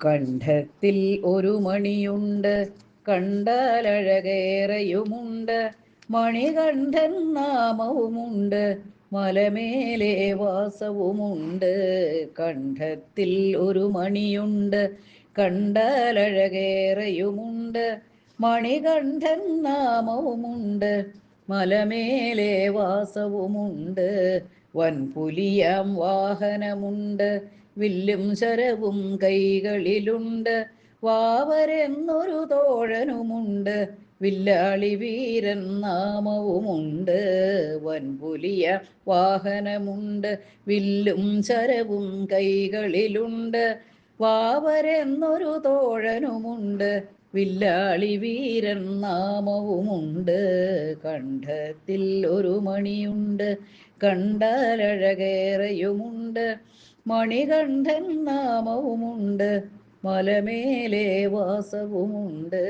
കണ്ഠത്തിൽ ഒരു മണിയുണ്ട്, കണ്ടാലഴകേറെയുമുണ്ട്. മണികണ്ഠൻ നാമവുമുണ്ട്, മലമേലെ വാസവുമുണ്ട്. കണ്ഠത്തിൽ ഒരു മണിയുണ്ട്, കണ്ടാലഴകേറെയുമുണ്ട്. മണികണ്ഠൻ നാമവുമുണ്ട്, മലമേലെ വാസവുമുണ്ട്. വൻപുലിയാം വാഹനമുണ്ട്, വില്ലും ശരവും കൈകളിലുണ്ട്. വാവരെന്നൊരു തോഴനുമുണ്ട്, വില്ലാളി വീരൻ നാമവുമുണ്ട്. വൻപുലിയ വാഹനമുണ്ട്, വില്ലും ശരവും കൈകളിലുണ്ട്. വാവരെന്നൊരു തോഴനുമുണ്ട്, വില്ലാളി വീരൻ നാമവുമുണ്ട്. കണ്ഠത്തിൽ ഒരു മണിയുണ്ട്, കണ്ടാലഴകേറെയുമുണ്ട്. മണികണ്ഠൻ നാമവുമുണ്ട്, മലമേലെ വാസവുമുണ്ട്.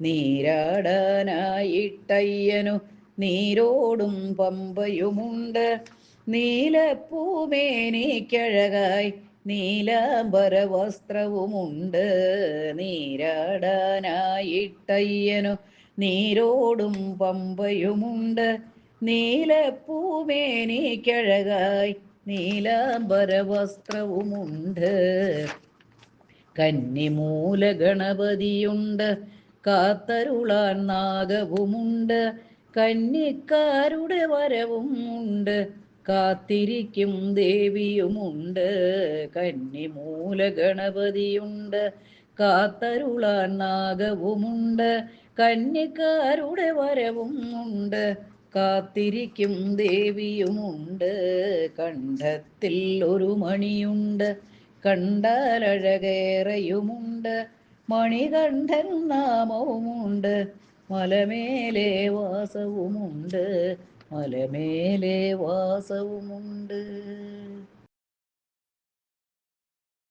നീരാടാനായിട്ടയ്യനു നീരോടും പമ്പയുമുണ്ട്. നീലപ്പൂമേനിക്കഴകായി നീലാംബര വസ്ത്രവുമുണ്ട്. നീരാടാനായിട്ടയ്യനു നീരോടും പമ്പയുമുണ്ട്. നീലപ്പൂമേനിക്കഴകായി നീലാംബര വസ്ത്രവുമുണ്ട്. കന്നിമൂല ഗണപതിയുണ്ട്, കാത്തരുളാൻ നാഗവുമുണ്ട്. കന്നിക്കാരുടെ വരവും ഉണ്ട്, കാത്തിരിക്കും ദേവിയുമുണ്ട്. കന്നിമൂല ഗണപതിയുണ്ട്, കാത്തരുളാൻ നാഗവുമുണ്ട്. കന്നിക്കാരുടെ വരവും ഉണ്ട്, കാത്തിരിക്കും ദേവിയുമുണ്ട്. കണ്ഠത്തിൽ ഒരു മണിയുണ്ട്, കണ്ടാലഴകേറെയുമുണ്ട്. മണികണ്ഠൻ നാമവുമുണ്ട്, മലമേലെ വാസവുമുണ്ട്. മലമേലെ വാസവുമുണ്ട്.